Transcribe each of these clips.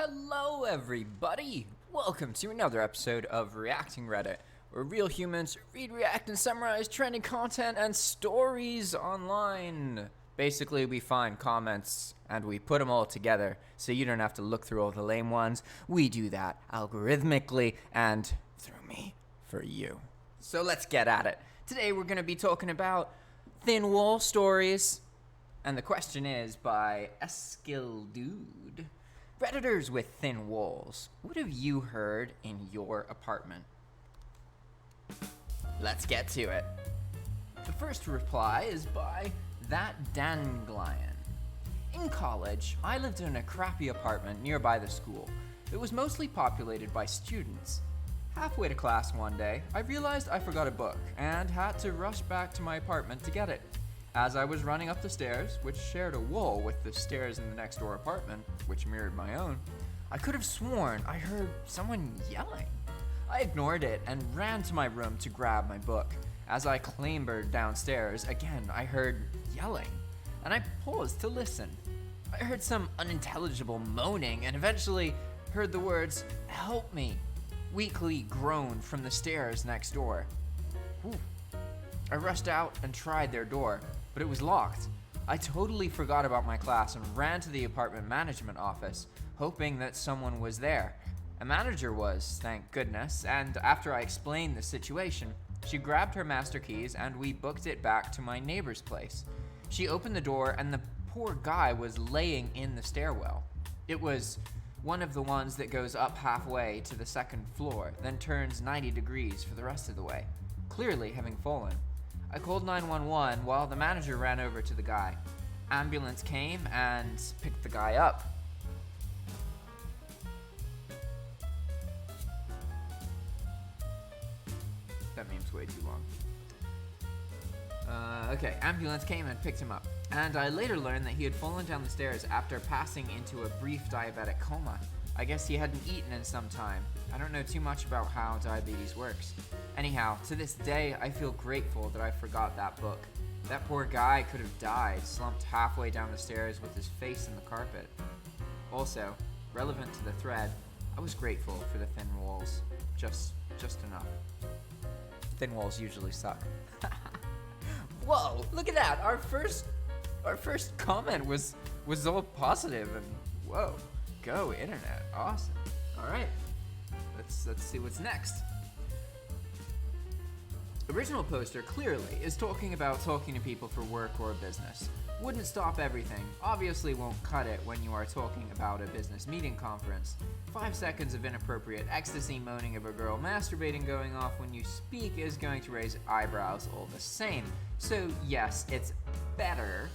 Hello, everybody! Welcome to another episode of Reacting Reddit, where real humans read, react, and summarize trending content and stories online. Basically, we find comments and we put them all together so you don't have to look through all the lame ones. We do that algorithmically and through me for you. So let's get at it. Today we're going to be talking about thin wall stories. And the question is by Eskildude. Redditors with thin walls. What have you heard in your apartment? Let's get to it. The first reply is by That Danglion. In college, I lived in a crappy apartment nearby the school. It was mostly populated by students. Halfway to class one day, I realized I forgot a book and had to rush back to my apartment to get it. As I was running up the stairs, which shared a wall with the stairs in the next door apartment, which mirrored my own, I could have sworn I heard someone yelling. I ignored it and ran to my room to grab my book. As I clambered downstairs, again I heard yelling, and I paused to listen. I heard some unintelligible moaning and eventually heard the words, "Help me," weakly groaned from the stairs next door. Whew. I rushed out and tried their door, but it was locked. I totally forgot about my class and ran to the apartment management office, hoping that someone was there. A manager was, thank goodness, and after I explained the situation, she grabbed her master keys and we booked it back to my neighbor's place. She opened the door and the poor guy was laying in the stairwell. It was one of the ones that goes up halfway to the second floor, then turns 90 degrees for the rest of the way, clearly having fallen. I called 911 while the manager ran over to the guy. Ambulance came and picked the guy up. That meme's way too long. Ambulance came and picked him up. And I later learned that he had fallen down the stairs after passing into a brief diabetic coma. I guess he hadn't eaten in some time. I don't know too much about how diabetes works. Anyhow, to this day, I feel grateful that I forgot that book. That poor guy could have died, slumped halfway down the stairs with his face in the carpet. Also, relevant to the thread, I was grateful for the thin walls. Just enough. Thin walls usually suck. Whoa, look at that! Our first comment was all positive, and whoa, go internet, awesome. All right, let's see what's next. Original poster clearly is talking about talking to people for work or business. Wouldn't stop everything, obviously won't cut it when you are talking about a business meeting conference. 5 seconds of inappropriate ecstasy moaning of a girl masturbating going off when you speak is going to raise eyebrows all the same. So yes, it's better.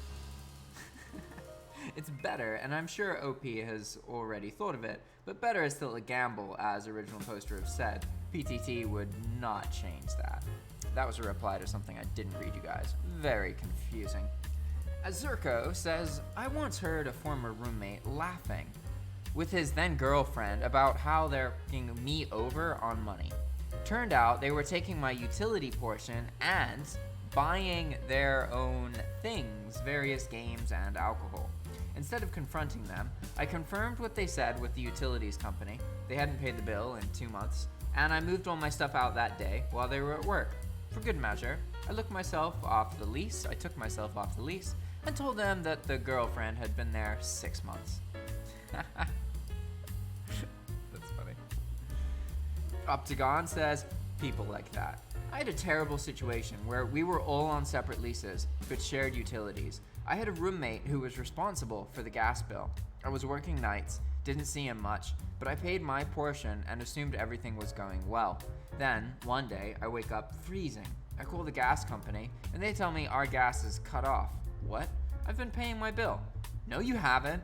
It's better, and I'm sure OP has already thought of it, but better is still a gamble, as original poster have said. PTT would not change that. That was a reply to something I didn't read, you guys. Very confusing. Azurko says, I once heard a former roommate laughing with his then girlfriend about how they're fucking me over on money. Turned out they were taking my utility portion and buying their own things, various games and alcohol. Instead of confronting them, I confirmed what they said with the utilities company. They hadn't paid the bill in 2 months, and I moved all my stuff out that day while they were at work. For good measure, I took myself off the lease, and told them that the girlfriend had been there 6 months. That's funny. Optagon says, people like that. I had a terrible situation where we were all on separate leases, but shared utilities. I had a roommate who was responsible for the gas bill. I was working nights, didn't see him much, but I paid my portion and assumed everything was going well. Then, one day, I wake up freezing. I call the gas company, and they tell me our gas is cut off. What? I've been paying my bill. No, you haven't.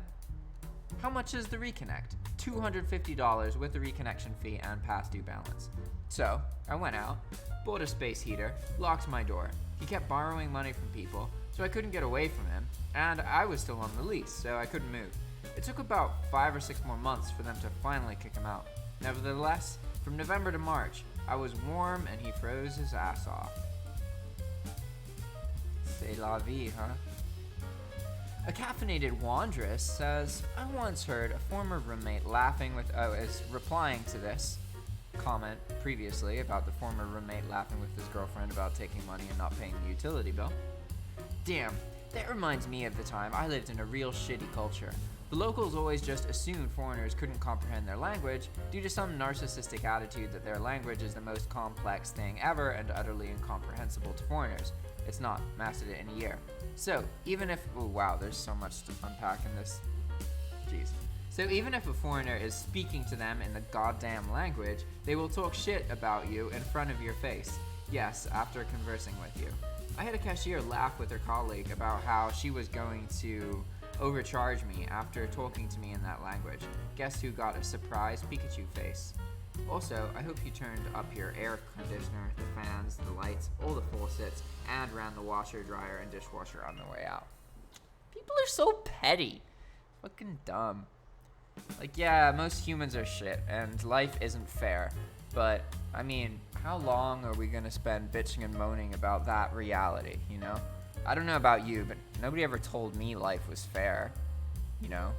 How much is the reconnect? $250 with the reconnection fee and past due balance. So, I went out, bought a space heater, locked my door. He kept borrowing money from people, so I couldn't get away from him, and I was still on the lease, so I couldn't move. It took about 5 or 6 more months for them to finally kick him out. Nevertheless, from November to March, I was warm and he froze his ass off. C'est la vie, huh? A caffeinated wanderess says, I once heard a former roommate is replying to this comment previously about the former roommate laughing with his girlfriend about taking money and not paying the utility bill. Damn, that reminds me of the time I lived in a real shitty culture. The locals always just assumed foreigners couldn't comprehend their language due to some narcissistic attitude that their language is the most complex thing ever and utterly incomprehensible to foreigners. It's not. Mastered it in a year. So, even if... Oh, wow, there's so much to unpack in this. Jeez. So even if a foreigner is speaking to them in the goddamn language, they will talk shit about you in front of your face. Yes, after conversing with you. I had a cashier laugh with her colleague about how she was going to overcharge me after talking to me in that language. Guess who got a surprise Pikachu face? Also, I hope you turned up your air conditioner, the fans, the lights, all the faucets, and ran the washer, dryer, and dishwasher on the way out. People are so petty. Fucking dumb. Like, yeah, most humans are shit, and life isn't fair. But, I mean, how long are we gonna spend bitching and moaning about that reality, you know? I don't know about you, but nobody ever told me life was fair, you know?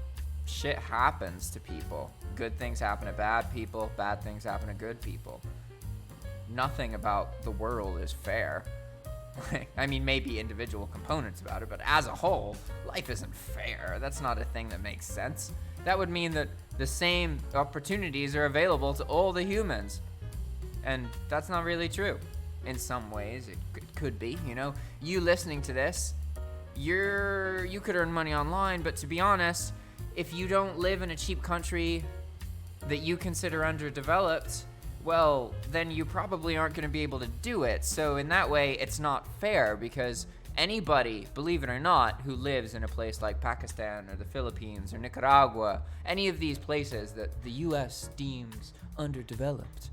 Shit happens to people. Good things happen to bad people, bad things happen to good people. Nothing about the world is fair. I mean, maybe individual components about it, but as a whole, life isn't fair. That's not a thing that makes sense. That would mean that the same opportunities are available to all the humans. And that's not really true. In some ways, it could be, you know. You listening to this, you could earn money online, but to be honest, if you don't live in a cheap country that you consider underdeveloped, well, then you probably aren't going to be able to do it. So in that way, it's not fair because anybody, believe it or not, who lives in a place like Pakistan or the Philippines or Nicaragua, any of these places that the U.S. deems underdeveloped,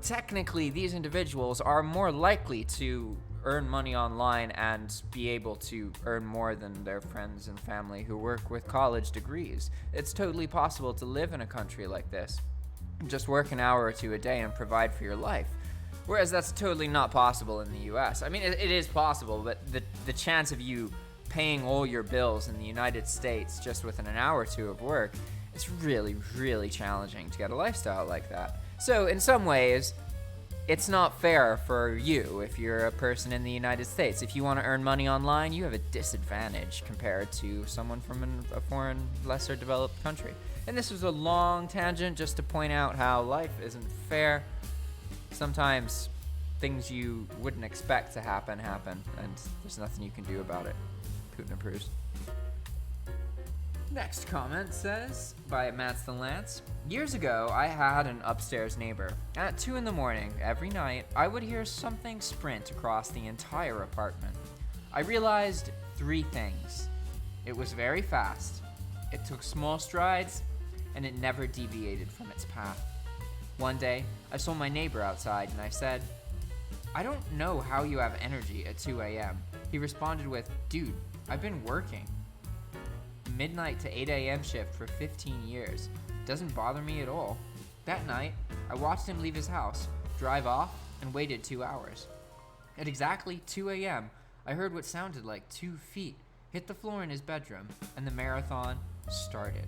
technically these individuals are more likely to earn money online and be able to earn more than their friends and family who work with college degrees. It's totally possible to live in a country like this. Just work an hour or two a day and provide for your life. Whereas that's totally not possible in the US. I mean, it is possible, but the chance of you paying all your bills in the United States just within an hour or two of work, it's really, really challenging to get a lifestyle like that. So in some ways, it's not fair for you if you're a person in the United States. If you want to earn money online, you have a disadvantage compared to someone from a foreign, lesser developed country. And this was a long tangent just to point out how life isn't fair. Sometimes things you wouldn't expect to happen, and there's nothing you can do about it. Putin approves. Next comment says, by Mats the Lance, years ago I had an upstairs neighbor. At 2 a.m. every night, I would hear something sprint across the entire apartment. I realized 3 things. It was very fast, it took small strides, and it never deviated from its path. One day, I saw my neighbor outside and I said, I don't know how you have energy at 2 a.m. He responded with, dude, I've been working. Midnight to 8 a.m. shift for 15 years. Doesn't bother me at all. That night, I watched him leave his house, drive off, and waited 2 hours. At exactly 2 a.m., I heard what sounded like 2 feet hit the floor in his bedroom, and the marathon started.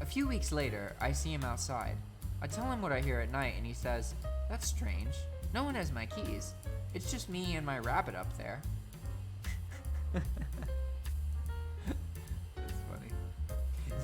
A few weeks later, I see him outside. I tell him what I hear at night, and he says, that's strange. No one has my keys. It's just me and my rabbit up there.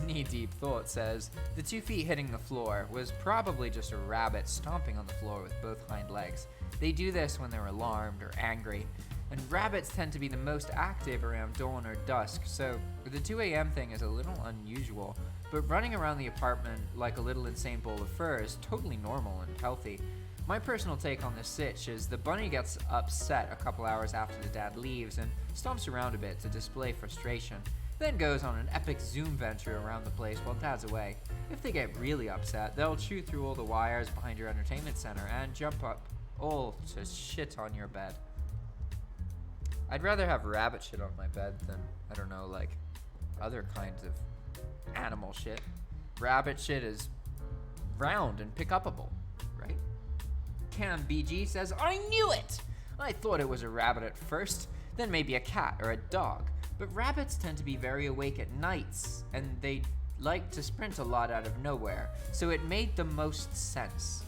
Knee-deep thought says, the 2 feet hitting the floor was probably just a rabbit stomping on the floor with both hind legs. They do this when they're alarmed or angry, and rabbits tend to be the most active around dawn or dusk, so the 2 a.m. thing is a little unusual, but running around the apartment like a little insane bowl of fur is totally normal and healthy. My personal take on this sitch is the bunny gets upset a couple hours after the dad leaves and stomps around a bit to display frustration, then goes on an epic zoom venture around the place while dad's away. If they get really upset, they'll chew through all the wires behind your entertainment center and jump up all to shit on your bed. I'd rather have rabbit shit on my bed than, I don't know, like other kinds of animal shit. Rabbit shit is round and pick-upable, right? Cam BG says, I knew it! I thought it was a rabbit at first, then maybe a cat or a dog. But rabbits tend to be very awake at nights, and they like to sprint a lot out of nowhere, so it made the most sense.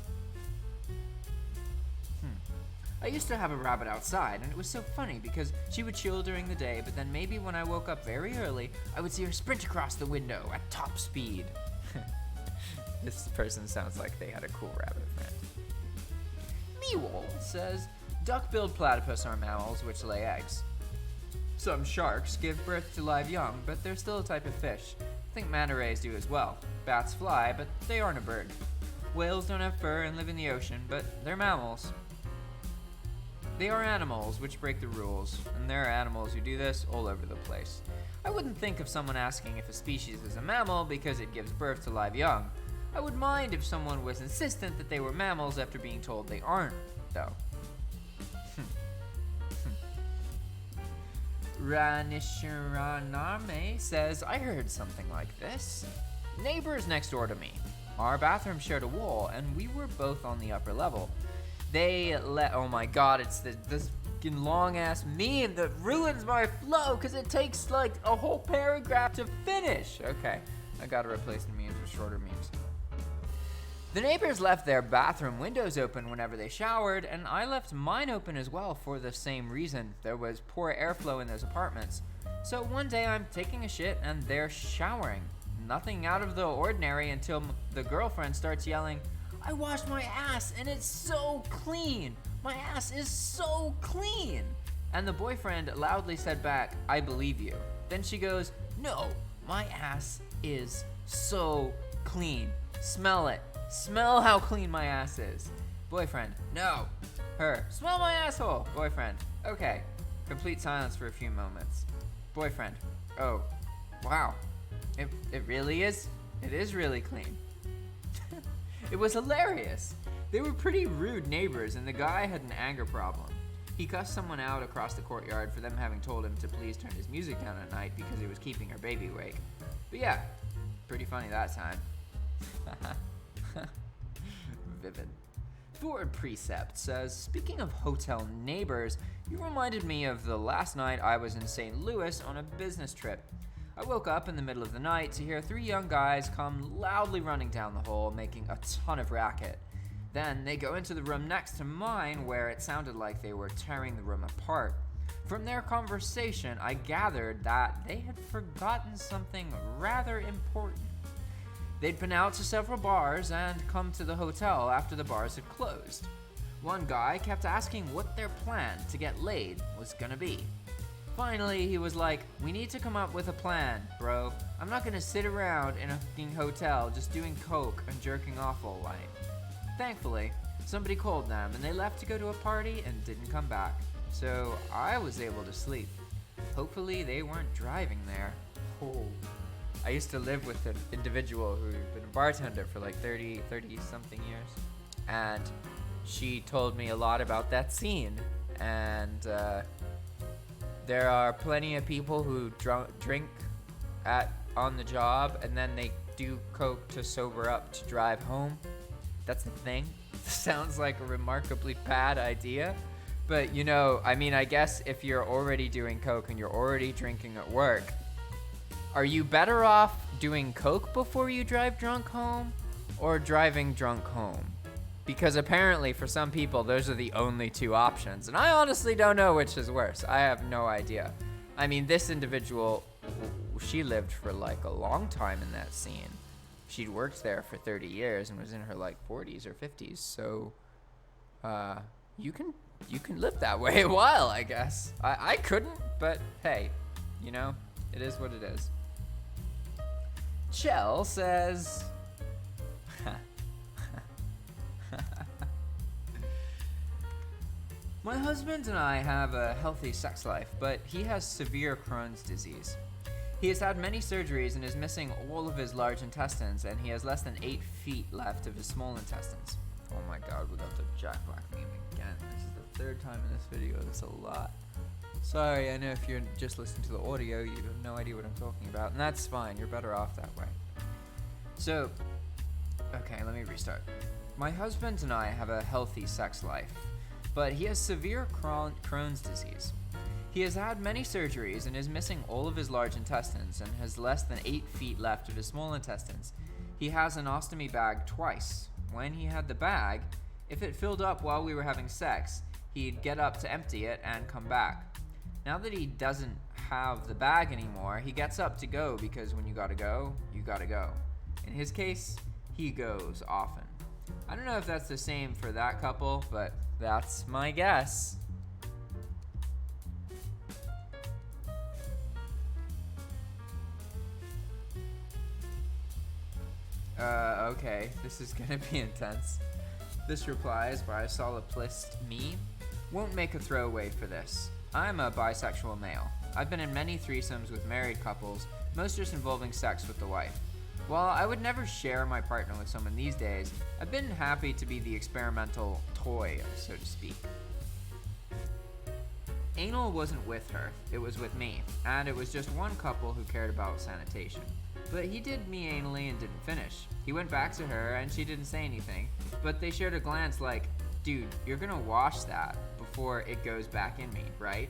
I used to have a rabbit outside, and it was so funny because she would chill during the day, but then maybe when I woke up very early, I would see her sprint across the window at top speed. This person sounds like they had a cool rabbit friend. Mule says, duck-billed platypus are mammals which lay eggs. Some sharks give birth to live young, but they're still a type of fish. I think manta rays do as well. Bats fly, but they aren't a bird. Whales don't have fur and live in the ocean, but they're mammals. They are animals which break the rules, and there are animals who do this all over the place. I wouldn't think of someone asking if a species is a mammal because it gives birth to live young. I would mind if someone was insistent that they were mammals after being told they aren't, though. Ranisharaname says, I heard something like this. Neighbors next door to me. Our bathroom shared a wall, and we were both on the upper level. Oh my god, it's this fucking long ass meme that ruins my flow because it takes like a whole paragraph to finish. Okay, I gotta replace the memes with shorter memes. The neighbors left their bathroom windows open whenever they showered, and I left mine open as well for the same reason. There was poor airflow in those apartments. So one day I'm taking a shit and they're showering. Nothing out of the ordinary until the girlfriend starts yelling, I washed my ass and it's so clean. My ass is so clean. And the boyfriend loudly said back, I believe you. Then she goes, no, my ass is so clean. Smell it. Smell how clean my ass is. Boyfriend, no. Her, smell my asshole. Boyfriend, okay. Complete silence for a few moments. Boyfriend, oh, wow. It really is? It is really clean. It was hilarious. They were pretty rude neighbors, and the guy had an anger problem. He cussed someone out across the courtyard for them having told him to please turn his music down at night because it was keeping her baby awake. But yeah, pretty funny that time. Vivid. Forward Precept says, speaking of hotel neighbors, you reminded me of the last night I was in St. Louis on a business trip. I woke up in the middle of the night to hear 3 young guys come loudly running down the hall, making a ton of racket. Then they go into the room next to mine where it sounded like they were tearing the room apart. From their conversation, I gathered that they had forgotten something rather important. They'd been out to several bars and come to the hotel after the bars had closed. One guy kept asking what their plan to get laid was gonna be. Finally, he was like, we need to come up with a plan, bro. I'm not gonna sit around in a fucking hotel just doing coke and jerking off all night. Thankfully, somebody called them and they left to go to a party and didn't come back. So I was able to sleep. Hopefully they weren't driving there. Oh. I used to live with an individual who had been a bartender for like 30 something years. And she told me a lot about that scene. And there are plenty of people who drink on the job and then they do coke to sober up to drive home. That's the thing. Sounds like a remarkably bad idea. But you know, I mean, I guess if you're already doing coke and you're already drinking at work, are you better off doing coke before you drive drunk home or driving drunk home? Because apparently for some people, those are the only 2 options. And I honestly don't know which is worse. I have no idea. I mean, this individual, she lived for like a long time in that scene. She'd worked there for 30 years and was in her like 40s or 50s. So you can live that way a while, I guess. I couldn't, but hey, you know, it is what it is. Chell says, my husband and I have a healthy sex life, but he has severe Crohn's disease. He has had many surgeries and is missing all of his large intestines, and he has less than 8 feet left of his small intestines. Oh my god, we got the Jack Black meme again. This is the 3rd time in this video. That's a lot. Sorry, I know if you're just listening to the audio, you have no idea what I'm talking about, and that's fine. You're better off that way. So, okay, let me restart. My husband and I have a healthy sex life, but he has severe Crohn's disease. He has had many surgeries and is missing all of his large intestines and has less than 8 feet left of his small intestines. He has an ostomy bag twice. When he had the bag, if it filled up while we were having sex, he'd get up to empty it and come back. Now that he doesn't have the bag anymore, he gets up to go because when you gotta go, you gotta go. In his case, he goes often. I don't know if that's the same for that couple, but that's my guess. Okay, this is gonna be intense. This reply is by Soloplist Me. Won't make a throwaway for this. I'm a bisexual male. I've been in many threesomes with married couples, most just involving sex with the wife. While I would never share my partner with someone these days, I've been happy to be the experimental toy, so to speak. Anal wasn't with her, it was with me, and it was just one couple who cared about sanitation. But he did me anally and didn't finish. He went back to her and she didn't say anything, but they shared a glance like, dude, you're gonna wash that before it goes back in me, right?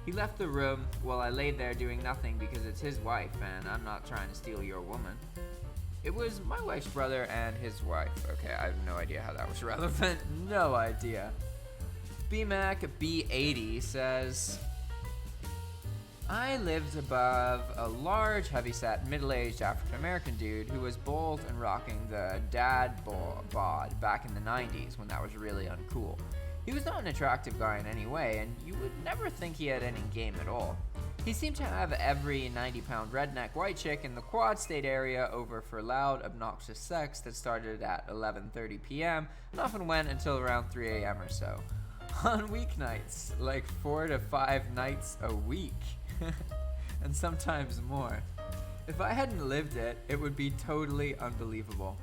He left the room while I laid there doing nothing because it's his wife and I'm not trying to steal your woman. It was my wife's brother and his wife. Okay, I have no idea how that was relevant. No idea. BMAC B80 says, I lived above a large, heavyset, middle-aged African-American dude who was bald and rocking the dad bod back in the 90s when that was really uncool. He was not an attractive guy in any way, and you would never think he had any game at all. He seemed to have every 90-pound redneck white chick in the Quad State area over for loud, obnoxious sex that started at 11:30 p.m. and often went until around 3 a.m. or so. On weeknights, like 4 to 5 nights a week. And sometimes more. If I hadn't lived it, it would be totally unbelievable.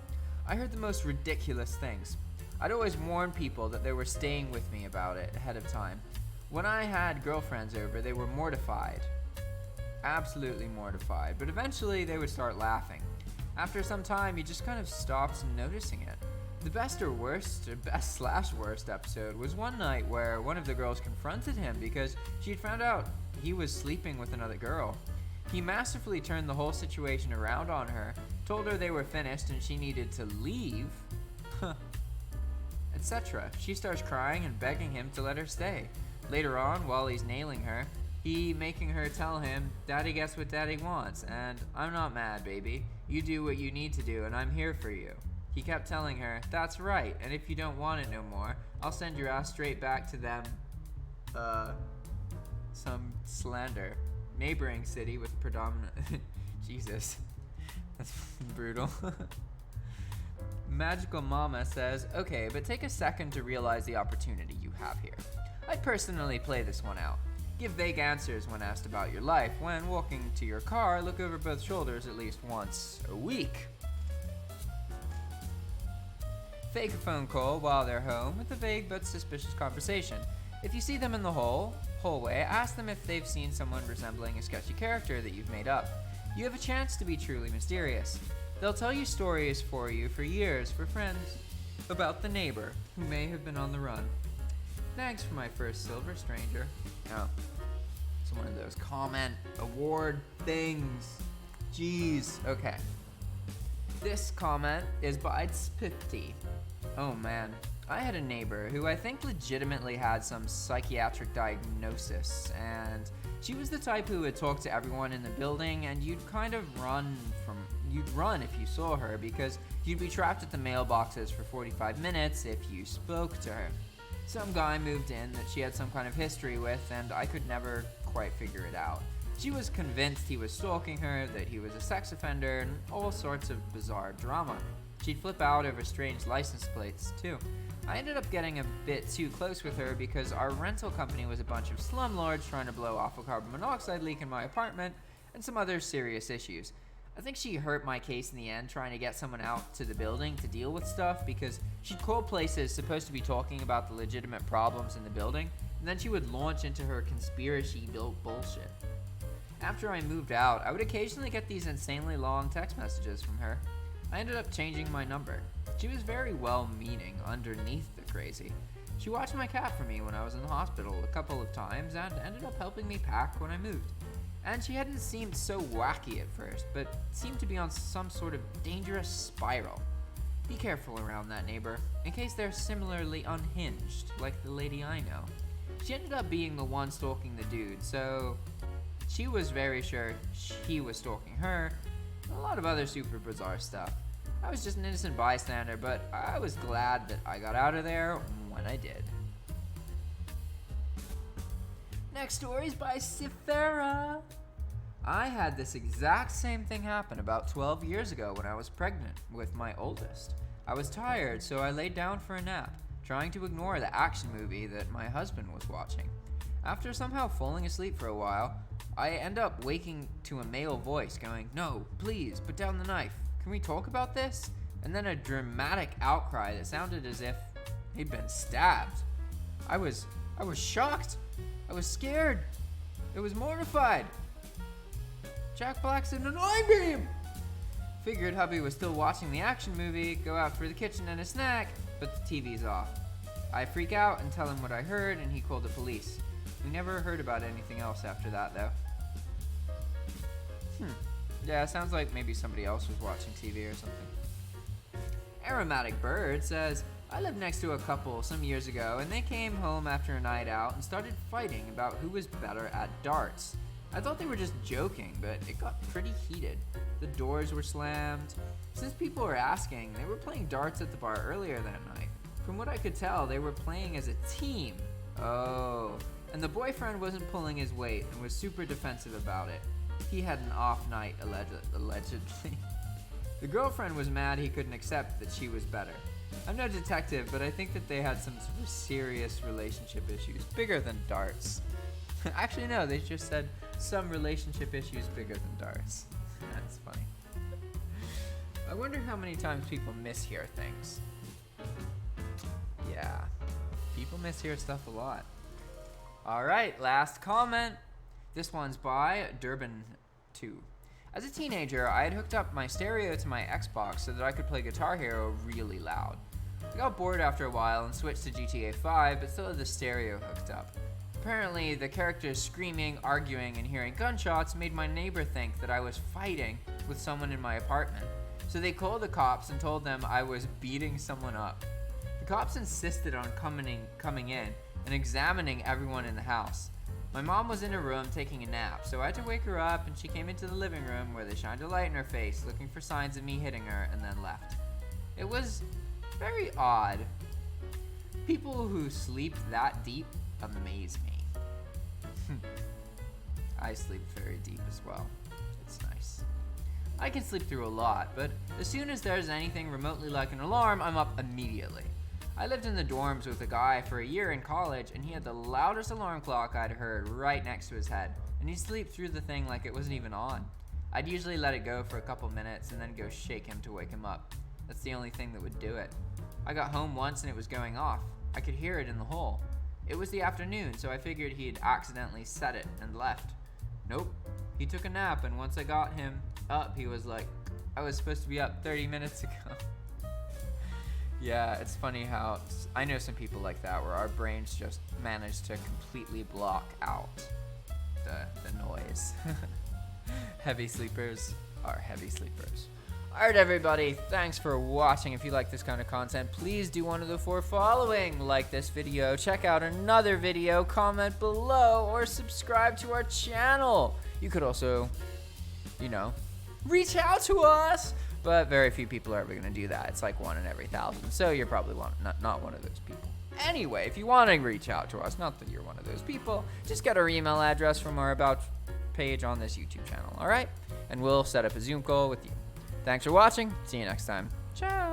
I heard the most ridiculous things. I'd always warn people that they were staying with me about it ahead of time. When I had girlfriends over, they were mortified. Absolutely mortified. But eventually they would start laughing. After some time, you just kind of stopped noticing it. The best slash worst episode was one night where one of the girls confronted him because she'd found out he was sleeping with another girl. He masterfully turned the whole situation around on her, told her they were finished and she needed to leave, etc. She starts crying and begging him to let her stay. Later on, while he's nailing her, he making her tell him, Daddy gets what Daddy wants, and I'm not mad, baby. You do what you need to do, and I'm here for you. He kept telling her, that's right, and if you don't want it no more, I'll send your ass straight back to them, some slander. Neighboring city with predominant, Jesus, that's brutal. Magical Mama says, okay, but take a second to realize the opportunity you have here. I'd personally play this one out. Give vague answers when asked about your life. When walking to your car, look over both shoulders at least once a week. Fake a phone call while they're home with a vague but suspicious conversation. If you see them in the hallway, ask them if they've seen someone resembling a sketchy character that you've made up. You have a chance to be truly mysterious. They'll tell you stories for you for years for friends about the neighbor who may have been on the run. Thanks for my first silver stranger. Oh, it's one of those comment award things. Jeez. Okay. This comment is by Spifty. Oh man. I had a neighbor who I think legitimately had some psychiatric diagnosis, and she was the type who would talk to everyone in the building, and you'd kind of run if you saw her because you'd be trapped at the mailboxes for 45 minutes if you spoke to her. Some guy moved in that she had some kind of history with, and I could never quite figure it out. She was convinced he was stalking her, that he was a sex offender, and all sorts of bizarre drama. She'd flip out over strange license plates, too. I ended up getting a bit too close with her because our rental company was a bunch of slumlords trying to blow off a carbon monoxide leak in my apartment and some other serious issues. I think she hurt my case in the end trying to get someone out to the building to deal with stuff because she'd call places supposed to be talking about the legitimate problems in the building, and then she would launch into her conspiracy-built bullshit. After I moved out, I would occasionally get these insanely long text messages from her. I ended up changing my number. She was very well-meaning underneath the crazy. She watched my cat for me when I was in the hospital a couple of times and ended up helping me pack when I moved. And she hadn't seemed so wacky at first, but seemed to be on some sort of dangerous spiral. Be careful around that neighbor, in case they're similarly unhinged, like the lady I know. She ended up being the one stalking the dude, so she was very sure he was stalking her, and a lot of other super bizarre stuff. I was just an innocent bystander, but I was glad that I got out of there when I did. Next story is by Sifera. I had this exact same thing happen about 12 years ago when I was pregnant with my oldest. I was tired, so I laid down for a nap, trying to ignore the action movie that my husband was watching. After somehow falling asleep for a while, I end up waking to a male voice going, "No, please, put down the knife. Can we talk about this?" And then a dramatic outcry that sounded as if he'd been stabbed. I was shocked. I was scared. I was mortified. Jack Black's in an I-beam! Figured hubby was still watching the action movie, go out for the kitchen and a snack, but the TV's off. I freak out and tell him what I heard, and he called the police. We never heard about anything else after that, though. Yeah, sounds like maybe somebody else was watching TV or something. Aromatic Bird says, I lived next to a couple some years ago, and they came home after a night out and started fighting about who was better at darts. I thought they were just joking, but it got pretty heated. The doors were slammed. Since people were asking, they were playing darts at the bar earlier that night. From what I could tell, they were playing as a team. Oh, and the boyfriend wasn't pulling his weight and was super defensive about it. He had an off night, allegedly. The girlfriend was mad he couldn't accept that she was better. I'm no detective, but I think that they had some sort of serious relationship issues, bigger than darts. Actually, no, they just said some relationship issues bigger than darts. That's funny. I wonder how many times people mishear things. Yeah, people mishear stuff a lot. All right, last comment. This one's by Durban2. As a teenager, I had hooked up my stereo to my Xbox so that I could play Guitar Hero really loud. I got bored after a while and switched to GTA 5, but still had the stereo hooked up. Apparently, the characters screaming, arguing, and hearing gunshots made my neighbor think that I was fighting with someone in my apartment. So they called the cops and told them I was beating someone up. The cops insisted on coming in and examining everyone in the house. My mom was in her room taking a nap, so I had to wake her up, and she came into the living room where they shined a light in her face, looking for signs of me hitting her, and then left. It was very odd. People who sleep that deep amaze me. I sleep very deep as well. It's nice. I can sleep through a lot, but as soon as there's anything remotely like an alarm, I'm up immediately. I lived in the dorms with a guy for a year in college, and he had the loudest alarm clock I'd heard right next to his head, and he'd sleep through the thing like it wasn't even on. I'd usually let it go for a couple minutes and then go shake him to wake him up. That's the only thing that would do it. I got home once and it was going off. I could hear it in the hall. It was the afternoon, so I figured he'd accidentally set it and left. Nope. He took a nap, and once I got him up, he was like, I was supposed to be up 30 minutes ago. Yeah, it's funny how I know some people like that where our brains just manage to completely block out the noise. Heavy sleepers are heavy sleepers. Alright everybody, thanks for watching. If you like this kind of content, please do one of the 4 following. Like this video, check out another video, comment below, or subscribe to our channel. You could also, reach out to us. But very few people are ever going to do that. It's like 1 in every 1,000. So you're probably not one of those people. Anyway, if you want to reach out to us, not that you're one of those people, just get our email address from our About page on this YouTube channel, all right? And we'll set up a Zoom call with you. Thanks for watching. See you next time. Ciao.